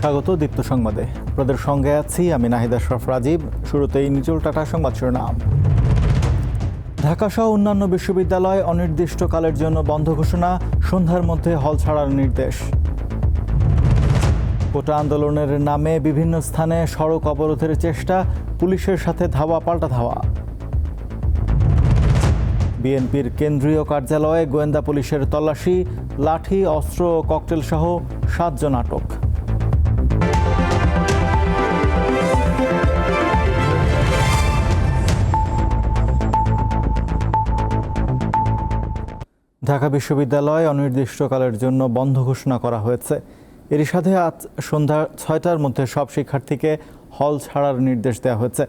স্বাগত দীপ্ত সংবাদে। আপনাদের সঙ্গে আছি আমি নাহিদ আশরাফ রাজীব। শুরুতেই নিচুল টাটা সংবাদ শিরোনাম। ঢাকাসহ অন্যান্য বিশ্ববিদ্যালয় অনির্দিষ্টকালের জন্য বন্ধ ঘোষণা, সন্ধ্যার মধ্যে হল ছাড়ার নির্দেশ। কোটা আন্দোলনের নামে বিভিন্ন স্থানে সড়ক অবরোধের চেষ্টা, পুলিশের সাথে ধাওয়া পাল্টা ধাওয়া। বিএনপির কেন্দ্রীয় কার্যালয়ে গোয়েন্দা পুলিশের তল্লাশি, লাঠি, অস্ত্র ও ককটেল সহ 7 জন আটক। ঢাকা বিশ্ববিদ্যালয় অনির্দিষ্টকালের জন্য বন্ধ ঘোষণা করা হয়েছে। এরই সাথে আজ সন্ধ্যা 6টার মধ্যে সব শিক্ষার্থীকে হল ছাড়ার নির্দেশ দেওয়া হয়েছে।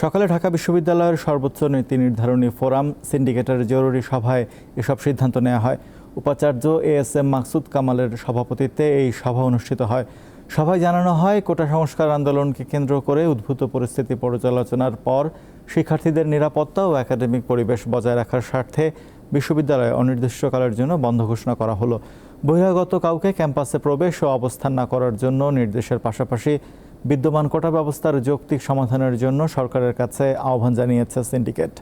সকালে ঢাকা বিশ্ববিদ্যালয়ের সর্বোচ্চ নীতি নির্ধারণী ফোরাম সিন্ডিকেটের জরুরি সভায় এসব সিদ্ধান্ত নেওয়া হয়। উপাচার্য ASM মাকসুদ কামালের সভাপতিত্বে এই সভা অনুষ্ঠিত হয়। সভায় জানানো হয়, কোটা সংস্কার আন্দোলনকে কেন্দ্র করে উদ্ভূত পরিস্থিতি পর্যালোচনার পর শিক্ষার্থীদের নিরাপত্তা ও একাডেমিক পরিবেশ বজায় রাখার স্বার্থে বিশ্ববিদ্যালয়ে অনির্দিষ্টকালের জন্য বন্ধ ঘোষণা করা হলো। বহিরাগত কাউকে ক্যাম্পাসে প্রবেশ ও অবস্থান না করার জন্য নির্দেশের পাশাপাশি বিদ্যমান কোটা ব্যবস্থার যৌক্তিক সমাধানের জন্য সরকারের কাছে আহ্বান জানিয়েছে সিন্ডিকেট।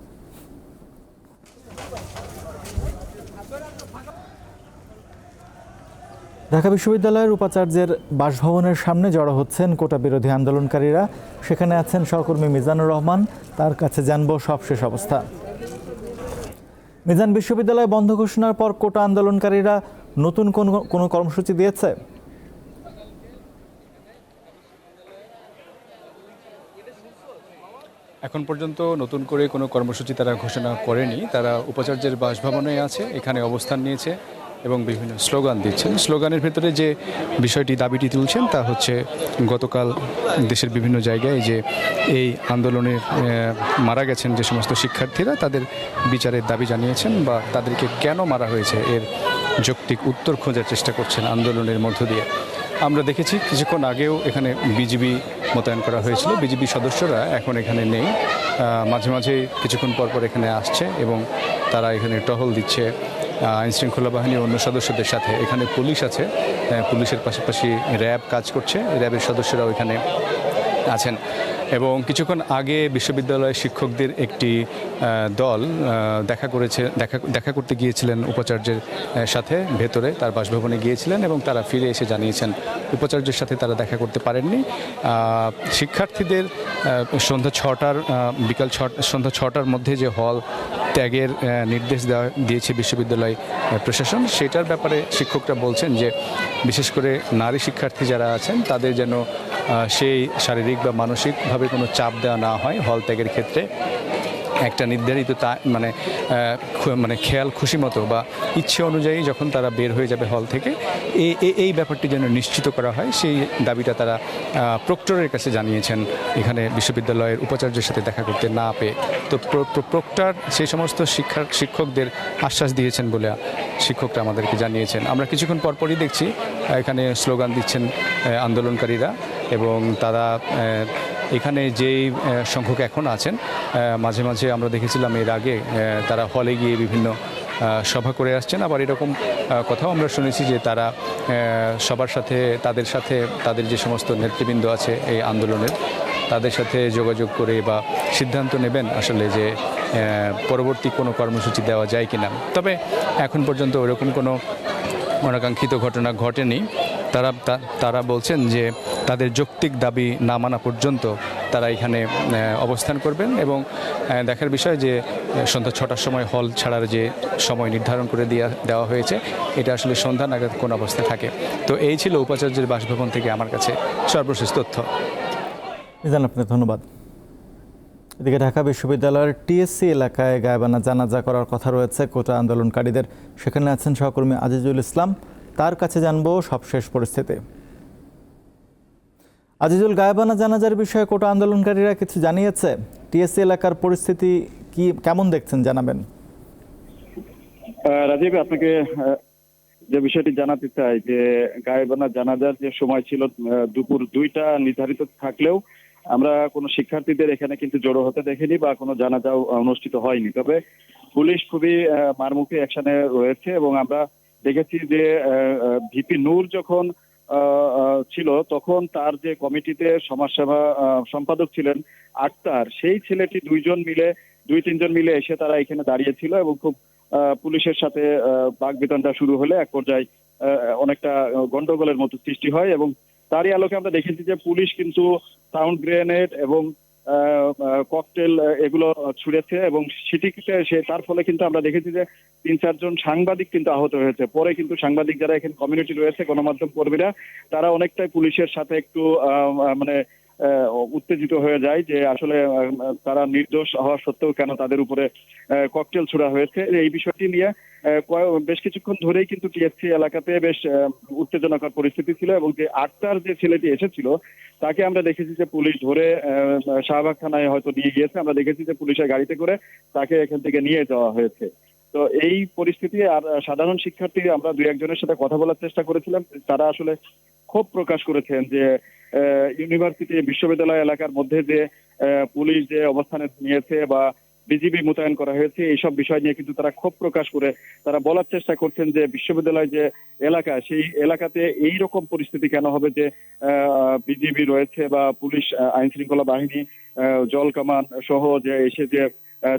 ঢাকা বিশ্ববিদ্যালয়ের উপাচার্যের বাসভবনের সামনে জড়ো হচ্ছেন কোটা বিরোধী আন্দোলনকারীরা। সেখানে আছেন সহকর্মী মিজানুর রহমান, তার কাছে জানবো সবশেষ অবস্থা। মিজান, বিশ্ববিদ্যালয় বন্ধ ঘোষণার পর কোটা আন্দোলনকারীরা নতুন কোনো কর্মসূচি দিয়েছে? এখন পর্যন্ত নতুন করে কোনো কর্মসূচি তারা ঘোষণা করেনি। তারা উপাচার্যের বাসভবনে আছে, এখানে অবস্থান নিয়েছে এবং বিভিন্ন স্লোগান দিচ্ছেন। স্লোগানের ভেতরে যে বিষয়টি দাবিটি তুলছেন তা হচ্ছে, গতকাল দেশের বিভিন্ন জায়গায় যে এই আন্দোলনে মারা গেছেন যে সমস্ত শিক্ষার্থীরা, তাদের বিচারের দাবি জানিয়েছেন বা তাদেরকে কেন মারা হয়েছে এর যৌক্তিক উত্তর খোঁজার চেষ্টা করছেন আন্দোলনের মধ্য দিয়ে। আমরা দেখেছি কিছুক্ষণ আগেও এখানে বিজিবি মোতায়েন করা হয়েছিল। বিজিবি সদস্যরা এখন এখানে নেই, মাঝে মাঝে কিছুক্ষণ পর পর এখানে আসছে এবং তারা এখানে টহল দিচ্ছে আইনশৃঙ্খলা বাহিনীর অন্য সদস্যদের সাথে। এখানে পুলিশ আছে, পুলিশের পাশাপাশি র্যাব কাজ করছে, র্যাবের সদস্যরাও এখানে আছেন। এবং কিছুক্ষণ আগে বিশ্ববিদ্যালয়ের শিক্ষকদের একটি দল দেখা করতে গিয়েছিলেন উপাচার্যের সাথে, ভেতরে তার বাসভবনে গিয়েছিলেন এবং তারা ফিরে এসে জানিয়েছেন উপাচার্যের সাথে তারা দেখা করতে পারেননি। শিক্ষার্থীদের সন্ধ্যা 6টার মধ্যে যে হল ত্যাগের নির্দেশ দিয়েছে বিশ্ববিদ্যালয় প্রশাসন, সেটার ব্যাপারে শিক্ষকরা বলছেন যে বিশেষ করে নারী শিক্ষার্থী যারা আছেন তাদের যেন সেই শারীরিক বা মানসিকভাবে কোনো চাপ দেওয়া না হয় হল ত্যাগের ক্ষেত্রে। একটা নির্ধারিত মানে খেয়াল খুশি মতো বা ইচ্ছে অনুযায়ী যখন তারা বের হয়ে যাবে হল থেকে, এই ব্যাপারটি যেন নিশ্চিত করা হয়, সেই দাবিটা তারা প্রক্টরের কাছে জানিয়েছেন এখানে বিশ্ববিদ্যালয়ের উপাচার্যের সাথে দেখা করতে না পেয়ে। তো প্রক্টর সেই সমস্ত শিক্ষকদের আশ্বাস দিয়েছেন বলে শিক্ষকরা আমাদেরকে জানিয়েছেন। আমরা কিছুক্ষণ পরপরই দেখছি এখানে স্লোগান দিচ্ছেন আন্দোলনকারীরা এবং তারা এখানে যেই সংখ্যক এখন আছেন, মাঝে মাঝে আমরা দেখেছিলাম এর আগে তারা হলে গিয়ে বিভিন্ন সভা করে আসছেন। আবার এরকম কথাও আমরা শুনেছি যে তারা সবার সাথে তাদের যে সমস্ত নেতৃবৃন্দ আছে এই আন্দোলনের, তাদের সাথে যোগাযোগ করে বা সিদ্ধান্ত নেবেন আসলে যে পরবর্তী কোনো কর্মসূচি দেওয়া যায় কিনা। তবে এখন পর্যন্ত ওরকম কোনো অনাকাঙ্ক্ষিত ঘটনা ঘটেনি। তারা বলছেন যে তাদের যৌক্তিক দাবি না মানা পর্যন্ত তারা এখানে অবস্থান করবেন এবং দেখার বিষয় যে সন্ধ্যা 6টার সময় হল ছাড়ার যে সময় নির্ধারণ করে দেওয়া হয়েছে, এটা আসলে সন্ধ্যা নাগাদ কোন অবস্থায় থাকে। তো এই ছিল উপাচার্যের বাসভবন থেকে আমার কাছে সর্বশেষ তথ্য। আপনাকে ধন্যবাদ। এদিকে ঢাকা বিশ্ববিদ্যালয়ের TSC এলাকায় গায়েবানা জানাজা করার কথা রয়েছে কোটা আন্দোলনকারীদের। সেখানে আছেন সহকর্মী আজিজুল ইসলাম, তার কাছে জানবো সবশেষ পরিস্থিতি। আজিজুল, গায়েবানা জানাজার বিষয়ে কোটা আন্দোলনকারীরা কিছু জানিয়েছে? TSC এলাকার পরিস্থিতি কেমন দেখছেন জানাবেন। রাজীব, আপনাকে যে বিষয়টি জানাতে চাই যে গায়েবানা জানাজার যে সময় ছিল দুপুর 2টা নির্ধারিত থাকলেও আমরা কোনো শিক্ষার্থীদের এখানে কিন্তু জড়ো হতে দেখিনি বা কোনো জানাজাও অনুষ্ঠিত হয়নি। তবে পুলিশ খুবই মারমুখী অ্যাকশনে রয়েছে এবং আমরা দেখেছি যে ভিপি নূর যখন ছিল, তখন তার যে কমিটিতে সমাজসেবা সম্পাদক ছিলেন আক্তার, সেই ছেলেটি দুই তিনজন মিলে এসে তারা এখানে দাঁড়িয়েছিল এবং খুব পুলিশের সাথে বাকবিতণ্ডা শুরু হলে এক পর্যায়ে অনেকটা গন্ডগোলের মতো সৃষ্টি হয় এবং তারই আলোকে আমরা দেখেছি যে পুলিশ কিন্তু সাউন্ড গ্রেনেড এবং ককটেল এগুলো ছুড়েছে এবং সিটিতে তার ফলে কিন্তু আমরা দেখেছি যে 3-4 জন সাংবাদিক কিন্তু আহত হয়েছে। পরে কিন্তু সাংবাদিক যারা এখানে কমিউনিটি রয়েছে, গণমাধ্যম কর্মীরা, তারা অনেকটাই পুলিশের সাথে একটু মানে উত্তেজিত হয়ে যায় যে আসলে তারা নির্দোষ হওয়া সত্ত্বেও কেন তাদের উপরে ককটেল ছোড়া হয়েছে। এই বিষয়টি নিয়ে বেশ কিছুক্ষণ ধরেই কিন্তু টিএসসি এলাকাতে বেশ উত্তেজনাকর পরিস্থিতি ছিল এবং যে আক্তার যে ছেলেটি এসেছিল তাকে আমরা দেখেছি যে পুলিশ ধরে শাহবাগ থানায় হয়তো নিয়ে গিয়েছে। আমরা দেখেছি যে পুলিশের গাড়িতে করে তাকে এখান থেকে নিয়ে যাওয়া হয়েছে। তো এই পরিস্থিতি আর সাধারণ শিক্ষার্থী, আমরা দুই একজনের সাথে কথা বলার চেষ্টা করেছিলাম, তারা আসলে ক্ষোভ প্রকাশ করেছেন যে ইউনিভার্সিটি বিশ্ববিদ্যালয় এলাকার মধ্যে যে পুলিশ যে অবস্থানে নিয়েছে বা বিজিবি মোতায়েন করা হয়েছে, এইসব বিষয় নিয়ে কিন্তু তারা ক্ষোভ প্রকাশ করে তারা বলার চেষ্টা করছেন যে বিশ্ববিদ্যালয় যে এলাকা, সেই এলাকাতে এই রকম পরিস্থিতি কেন হবে যে বিজিবি রয়েছে বা পুলিশ আইন শৃঙ্খলা বাহিনী জল কামান সহ যে এসে যে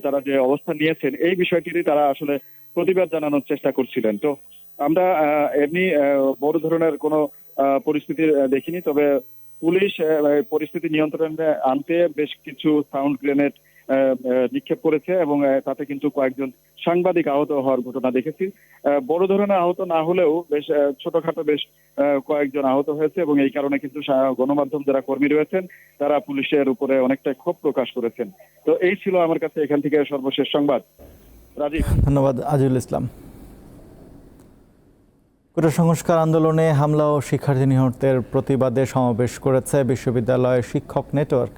তারা যে অবস্থান নিয়েছেন, এই বিষয়টিরই তারা আসলে প্রতিবাদ জানানোর চেষ্টা করছিলেন। তো আমরা এমনি বড় ধরনের কোনো পরিস্থিতি দেখিনি, তবে পুলিশ পরিস্থিতি নিয়ন্ত্রণে আনতে বেশ কিছু সাউন্ড গ্রেনেড নিক্ষেপ করেছে এবং তাতে কিন্তু কয়েকজন সাংবাদিক আহত হওয়ার ঘটনা দেখেছি। বড় ধরনের আহত না হলেও বেশ ছোটখাটো বেশ কয়েকজন আহত হয়েছে এবং এই কারণে কিন্তু গণমাধ্যম যারা কর্মী রয়েছেন তারা পুলিশের উপরে অনেকটা ক্ষোভ প্রকাশ করেছেন। তো এই ছিল আমার কাছে এখান থেকে সর্বশেষ সংবাদ। রাজীব, ধন্যবাদ আজিজুল ইসলাম। কোটা সংস্কার আন্দোলনে হামলা ও শিক্ষার্থী নিহতের প্রতিবাদে সমাবেশ করেছে বিশ্ববিদ্যালয় শিক্ষক নেটওয়ার্ক।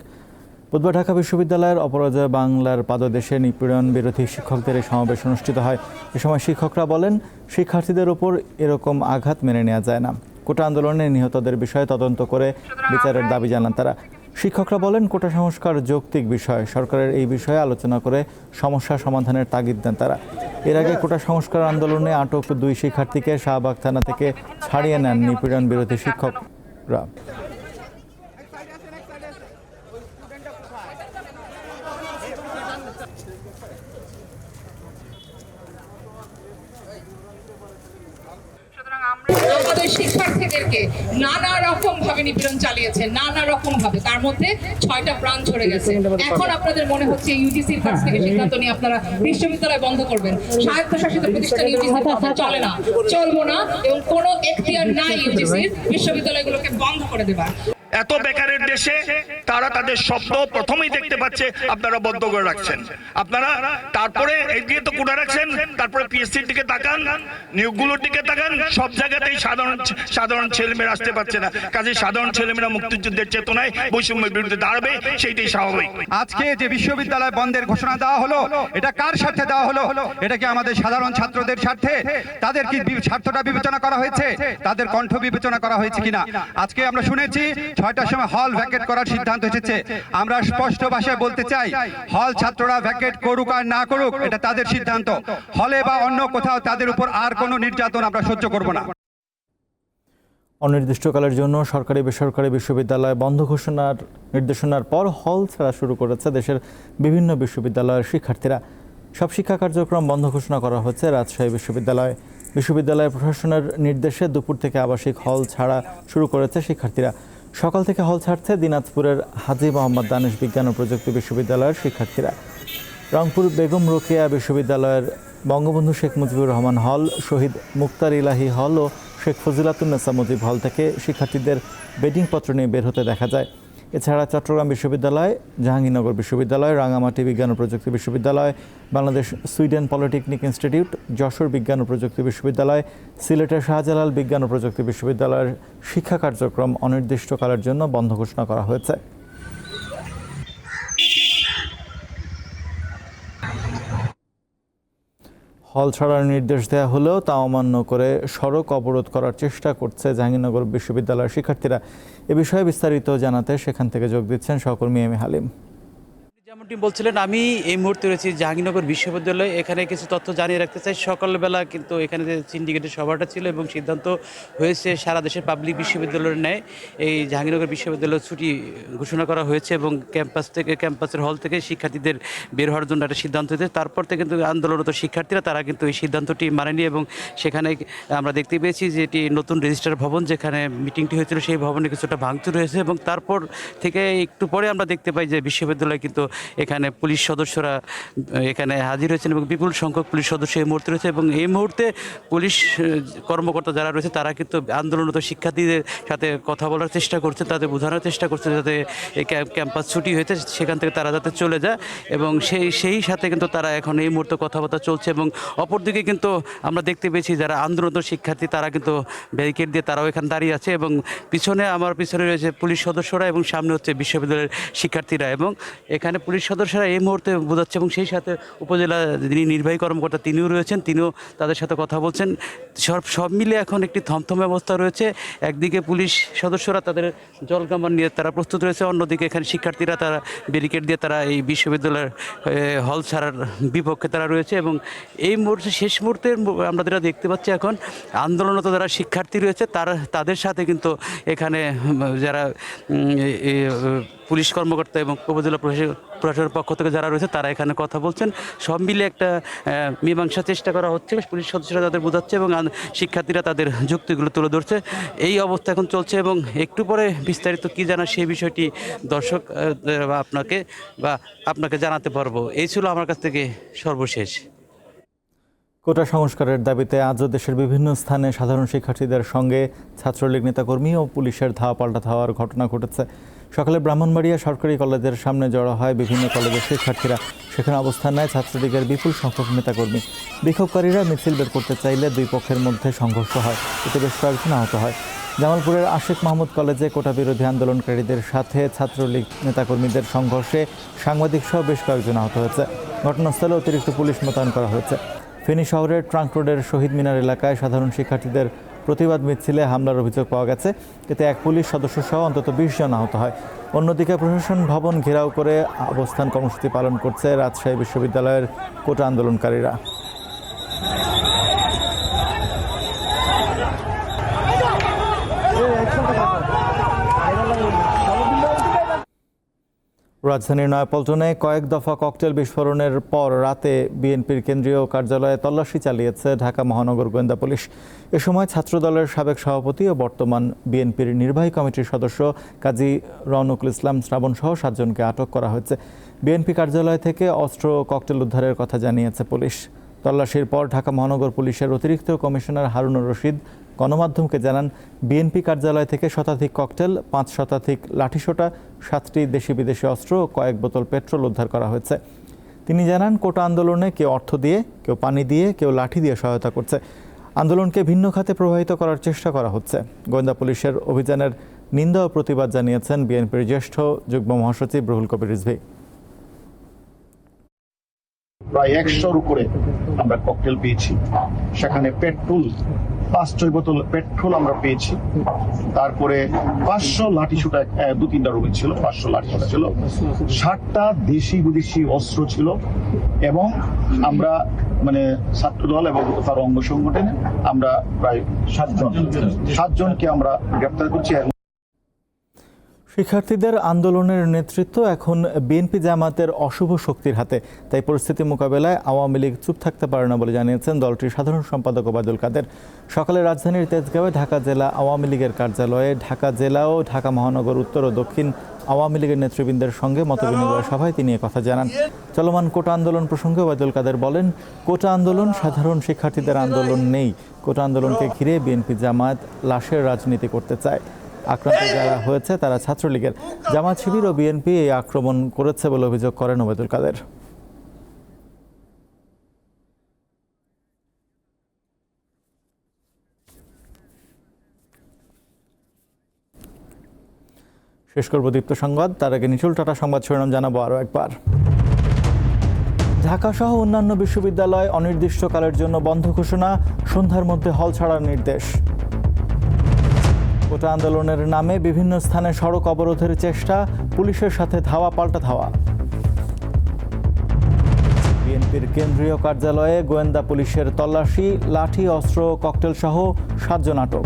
বুধবার ঢাকা বিশ্ববিদ্যালয়ের অপরাজয় বাংলার পাদদেশে নিপীড়ন বিরোধী শিক্ষকদের এই সমাবেশ অনুষ্ঠিত হয়। এ সময় শিক্ষকরা বলেন, শিক্ষার্থীদের ওপর এরকম আঘাত মেনে নেওয়া যায় না। কোটা আন্দোলনে নিহতদের বিষয়ে তদন্ত করে বিচারের দাবি জানান তারা। শিক্ষকরা বলেন, কোটা সংস্কার যৌক্তিক বিষয়, সরকারের এই বিষয়ে আলোচনা করে সমস্যা সমাধানের তাগিদ দেন তারা। এর আগে কোটা সংস্কার আন্দোলনে আটক 2 শিক্ষার্থীকে শাহবাগ থানা থেকে ছাড়িয়ে নেন নিপীড়ন বিরোধী শিক্ষকরা। আমাদের শিক্ষার্থীদেরকে নানা রকম ভাবে নিপীড়ন চালিয়েছে, নানা রকম ভাবে, তার মধ্যে 6টা প্রাণ ঝরে গেছে। এখন আপনাদের মনে হচ্ছে ইউজিসির কাছ থেকে সিদ্ধান্ত নিয়ে আপনারা বিশ্ববিদ্যালয় বন্ধ করবেন। স্বায়ত্তশাসিত প্রতিষ্ঠান ইউজিসির কথা চলে না, চলবো না, এবং কোনো এখতিয়ার নাই ইউজিসির বিশ্ববিদ্যালয়গুলোকে বন্ধ করে দেবার। এত বেকারের দেশে তারা তাদের শব্দ প্রথমেই দেখতে পাচ্ছে, আপনারা বন্ধ করে রাখছেন। আপনারা তারপরে এগিয়ে তো কোটা রাখছেন, তারপরে পিএসসির দিকে তাকান, নিয়োগগুলোর দিকে তাকান, সব জায়গাতেই সাধারণ ছেলেমেয়েরা আসতে পারছে না। কাজে সাধারণ ছেলেমেয়েরা মুক্তিযুদ্ধের চেতনায় বৈষম্যের বিরুদ্ধে দাঁড়াবে, সেইটাই স্বাভাবিক। আজকে যে বিশ্ববিদ্যালয় বন্ধের ঘোষণা দেওয়া হলো, এটা কার স্বার্থে দেওয়া হলো? এটা কি আমাদের সাধারণ ছাত্রদের স্বার্থে? তাদের কি স্বার্থটা বিবেচনা করা হয়েছে? তাদের কণ্ঠ বিবেচনা করা হয়েছে কিনা? আজকে আমরা শুনেছি 6টার সময় হল ভ্যাকেট করার সিদ্ধান্ত এসেছে। আমরা স্পষ্ট ভাষায় বলতে চাই, হল ছাত্ররা ভ্যাকেট করুক আর না করুক, এটা তাদের সিদ্ধান্ত। হলে বা অন্য কোথাও তাদের উপর আর কোনো নির্যাতন আমরা সহ্য করব না। অনির্দিষ্টকালের জন্য সরকারি বেসরকারি বিশ্ববিদ্যালয় বন্ধ ঘোষণার নির্দেশনার পর হল ছাড়া শুরু করেছে দেশের বিভিন্ন বিশ্ববিদ্যালয়ের শিক্ষার্থীরা। সব শিক্ষা কার্যক্রম বন্ধ ঘোষণা করা হচ্ছে রাজশাহী বিশ্ববিদ্যালয়। বিশ্ববিদ্যালয় প্রশাসনের নির্দেশে দুপুর থেকে আবাসিক হল ছাড়া শুরু করেছে শিক্ষার্থীরা। সকাল থেকে হল ছাড়ছে দিনাজপুরের হাজী মোহাম্মদ দানেশ বিজ্ঞান ও প্রযুক্তি বিশ্ববিদ্যালয়ের শিক্ষার্থীরা। রংপুর বেগম রোকেয়া বিশ্ববিদ্যালয়ের বঙ্গবন্ধু শেখ মুজিবুর রহমান হল, শহীদ মুক্তার ইলাহি হল ও শেখ ফজিলাতুন্নেসা মুজিব হল থেকে শিক্ষার্থীদের বেডিংপত্র নিয়ে বের হতে দেখা যায়। এছাড়া চট্টগ্রাম বিশ্ববিদ্যালয়, জাহাঙ্গীরনগর বিশ্ববিদ্যালয়, রাঙামাটি বিজ্ঞান ও প্রযুক্তি বিশ্ববিদ্যালয়, Bangladesh Sweden polytechnic institute, Jessore বিজ্ঞান ও প্রযুক্তি বিশ্ববিদ্যালয়, সিলেটের শাহজালাল বিজ্ঞান ও প্রযুক্তি বিশ্ববিদ্যালয়ের শিক্ষা কার্যক্রম অনির্দিষ্টকালের জন্য বন্ধ ঘোষণা করা হয়েছে। হল ছাড়ার নির্দেশ দেওয়া হলেও তা অমান্য করে সড়ক অবরোধ করার চেষ্টা করছে জাহাঙ্গীরনগর বিশ্ববিদ্যালয়ের শিক্ষার্থীরা। এ বিষয়ে বিস্তারিত জানাতে সেখান থেকে যোগ দিচ্ছেন সহকর্মী এম এ হালিম। যেমনটি বলছিলেন, আমি এই মুহূর্তে রয়েছি জাহাঙ্গীরনগর বিশ্ববিদ্যালয়ে। এখানে কিছু তথ্য জানিয়ে রাখতে চাই। সকালবেলা কিন্তু এখানে যে সিন্ডিকেটের সভাটা ছিল এবং সিদ্ধান্ত হয়েছে সারা দেশের পাবলিক বিশ্ববিদ্যালয়ের ন্যায় এই জাহাঙ্গীরনগর বিশ্ববিদ্যালয় ছুটি ঘোষণা করা হয়েছে এবং ক্যাম্পাসের হল থেকে শিক্ষার্থীদের বের হওয়ার জন্য একটা সিদ্ধান্ত হয়েছে। তারপর থেকে কিন্তু আন্দোলনরত শিক্ষার্থীরা তারা কিন্তু এই সিদ্ধান্তটি মানেনি এবং সেখানে আমরা দেখতে পেয়েছি যে এটি নতুন রেজিস্ট্রার ভবন, যেখানে মিটিংটি হয়েছিল সেই ভবনে কিছুটা ভাঙচুর হয়েছে এবং তারপর থেকে একটু পরে আমরা দেখতে পাই যে বিশ্ববিদ্যালয়ে কিন্তু এখানে পুলিশ সদস্যরা এখানে হাজির হয়েছেন এবং বিপুল সংখ্যক পুলিশ সদস্য এই মুহূর্তে রয়েছে এবং এই মুহূর্তে পুলিশ কর্মকর্তা যারা রয়েছে তারা কিন্তু আন্দোলনরত শিক্ষার্থীদের সাথে কথা বলার চেষ্টা করছে, তাদের বোঝানোর চেষ্টা করছে যাতে এই ক্যাম্পাস ছুটি হয়েছে সেখান থেকে তারা যাতে চলে যায় এবং সেই সাথে কিন্তু তারা এখন এই মুহূর্তে কথাবার্তা চলছে। এবং অপরদিকে কিন্তু আমরা দেখতে পেয়েছি যারা আন্দোলনরত শিক্ষার্থী তারা কিন্তু ব্যারিকেড দিয়ে তারাও এখানে দাঁড়িয়ে আছে এবং আমার পিছনে রয়েছে পুলিশ সদস্যরা এবং সামনে হচ্ছে বিশ্ববিদ্যালয়ের শিক্ষার্থীরা এবং এখানে পুলিশ সদস্যরা এই মুহূর্তে বোঝাচ্ছে এবং সেই সাথে উপজেলা যিনি নির্বাহী কর্মকর্তা তিনিও রয়েছেন, তিনিও তাদের সাথে কথা বলছেন। সব মিলে এখন একটি থমথমে অবস্থা রয়েছে। একদিকে পুলিশ সদস্যরা তাদের জলকামান নিয়ে তারা প্রস্তুত রয়েছে, অন্যদিকে এখানে শিক্ষার্থীরা তারা ব্যারিকেড দিয়ে তারা এই বিশ্ববিদ্যালয়ের হল ছাড়ার বিপক্ষে তারা রয়েছে এবং এই মুহূর্তে শেষ মুহূর্তে আমরা যেটা দেখতে পাচ্ছি এখন আন্দোলনরত যারা শিক্ষার্থী রয়েছে তাদের সাথে কিন্তু এখানে যারা পুলিশ কর্মকর্তা এবং উপজেলা প্রশাসনের পক্ষ থেকে যারা রয়েছে তারা এখানে কথা বলছেন। সব মিলে একটা মীমাংসা চেষ্টা করা হচ্ছে, পুলিশ সদস্যরা তাদের বোঝাচ্ছে এবং শিক্ষার্থীরা তাদের যুক্তিগুলো তুলে ধরছে। এই অবস্থা এখন চলছে এবং একটু পরে বিস্তারিত কী জানা সেই বিষয়টি দর্শক আপনাকে জানাতে পারবো। এই ছিল আমার কাছ থেকে সর্বশেষ। কোটা সংস্কারের দাবিতে আজও দেশের বিভিন্ন স্থানে সাধারণ শিক্ষার্থীদের সঙ্গে ছাত্রলীগ নেতাকর্মী ও পুলিশের ধাওয়া পাল্টা ধাওয়ার ঘটনা ঘটেছে। সকালে ব্রাহ্মণবাড়িয়া সরকারি কলেজের সামনে জড়ো হয় বিভিন্ন কলেজের শিক্ষার্থীরা। সেখানে অবস্থান নেয় ছাত্রলীগের বিপুল সংখ্যক নেতাকর্মী। বিক্ষোভকারীরা মিছিল বের করতে চাইলে দুই পক্ষের মধ্যে সংঘর্ষ হয়, এতে বেশ কয়েকজন আহত হয়। জামালপুরের আশিক মাহমুদ কলেজে কোটা বিরোধী আন্দোলনকারীদের সাথে ছাত্রলীগ নেতাকর্মীদের সংঘর্ষে সাংবাদিক সহ বেশ কয়েকজন আহত হয়েছে। ঘটনাস্থলে অতিরিক্ত পুলিশ মোতায়েন করা হয়েছে। ফেনী শহরের ট্রাঙ্ক রোডের শহীদ মিনার এলাকায় সাধারণ শিক্ষার্থীদের প্রতিবাদ মিছিলে হামলার অভিযোগ পাওয়া গেছে। এতে এক পুলিশ সদস্য সহ অন্তত 20 জন আহত হয়। অন্যদিকে প্রশাসন ভবন ঘেরাও করে অবস্থান কর্মসূচি পালন করছে রাজশাহী বিশ্ববিদ্যালয়ের কোটা আন্দোলনকারীরা। রাজধানীর নয়াপল্টনে কয়েক দফা ককটেল বিস্ফোরণের পর রাতে বিএনপির কেন্দ্রীয় কার্যালয়ে তল্লাশি চালিয়েছে ঢাকা মহানগর গোয়েন্দা পুলিশ। এ সময় ছাত্রদলের সাবেক সভাপতি ও বর্তমান বিএনপির নির্বাহী কমিটির সদস্য কাজী রওনকুল ইসলাম শ্রাবণ সহ 7 জনকে আটক করা হয়েছে। বিএনপি কার্যালয় থেকে অস্ত্র ও ককটেল উদ্ধারের কথা জানিয়েছে পুলিশ। তল্লাশির পর ঢাকা মহানগর পুলিশের অতিরিক্ত কমিশনার হারুনুর রশিদ গণমাধ্যমকে জানান, বিএনপি কার্যালয় থেকে শতাধিক ককটেল, 5 শতাধিক লাঠিসোঁটা, 7টি দেশি বিদেশি অস্ত্র ও কয়েক বোতল পেট্রোল উদ্ধার করা হয়েছে। তিনি জানান, কোটা আন্দোলনে কেউ অর্থ দিয়ে, কেউ পানি দিয়ে, কেউ লাঠি দিয়ে সহায়তা করছে। আন্দোলনকে ভিন্ন খাতে প্রবাহিত করার চেষ্টা করা হচ্ছে। গোয়েন্দা পুলিশের অভিযানের নিন্দা ও প্রতিবাদ জানিয়েছেন বিএনপির জ্যেষ্ঠ যুগ্ম মহাসচিব রুহুল কবির রিজভী। প্রায় 100-র উপরে আমরা ককটেল পেয়েছি। সেখানে পেট্রোল 5-6 বোতল পেট্রোল আমরা পেয়েছি। তারপরে 500 লাঠিসোঁটা 2-3টা রুমে ছিল, 500 লাঠিসোঁটা ছিল, 60টা দেশি বিদেশি অস্ত্র ছিল এবং আমরা ছাত্রদল এবং তার অঙ্গ সংগঠনে আমরা প্রায় 7 জনকে আমরা গ্রেপ্তার করছি। শিক্ষার্থীদের আন্দোলনের নেতৃত্ব এখন বিএনপি জামাতের অশুভ শক্তির হাতে। তাই পরিস্থিতি মোকাবেলায় আওয়ামী লীগ চুপ থাকতে পারে না বলে জানিয়েছেন দলটির সাধারণ সম্পাদক ওবায়দুল কাদের। সকালে রাজধানীর তেজগাঁওয়ে ঢাকা জেলা আওয়ামী লীগের কার্যালয়ে ঢাকা জেলা ও ঢাকা মহানগর উত্তর ও দক্ষিণ আওয়ামী লীগের নেতৃবৃন্দের সঙ্গে মতবিনিময় সভায় তিনি কথা জানান। চলমান কোটা আন্দোলন প্রসঙ্গে ওবায়দুল কাদের বলেন, কোটা আন্দোলন সাধারণ শিক্ষার্থীদের আন্দোলন নেই। কোটা আন্দোলনকে ঘিরে বিএনপি জামাত লাশের রাজনীতি করতে চায়। আক্রান্ত যারা হয়েছে তারা ছাত্রলীগের। জামাত শিবির ও বিএনপি এই আক্রমণ করেছে বলে অভিযোগ করেন ওবায়দুল কাদের। শেষ করব দীপ্ত সংবাদ, তার আগে নিচুল টাটা সংবাদ শিরোনাম জানাবো আরও একবার। ঢাকা সহ অন্যান্য বিশ্ববিদ্যালয় অনির্দিষ্টকালের জন্য বন্ধ ঘোষণা, সন্ধ্যার মধ্যে হল ছাড়ার নির্দেশ। কোটা আন্দোলনের নামে বিভিন্ন স্থানে সড়ক অবরোধের চেষ্টা, পুলিশের সাথে ধাওয়া পাল্টা ধাওয়া। বিএনপির কেন্দ্রীয় কার্যালয়ে গোয়েন্দা পুলিশের তল্লাশি, লাঠি, অস্ত্র, ককটেল সহ 7 জন আটক।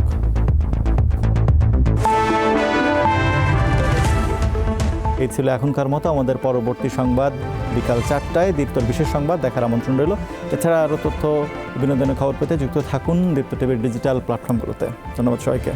এই ছিল এখনকার মতো। আমাদের পরবর্তী সংবাদ বিকাল 4টায় দীপ্তর বিশেষ সংবাদ দেখার আমন্ত্রণ রইল। এছাড়া আরও তথ্য বিনোদনের খবর পেতে যুক্ত থাকুন দীপ্ত টিভির ডিজিটাল প্ল্যাটফর্মগুলোতে। ধন্যবাদ সবাইকে।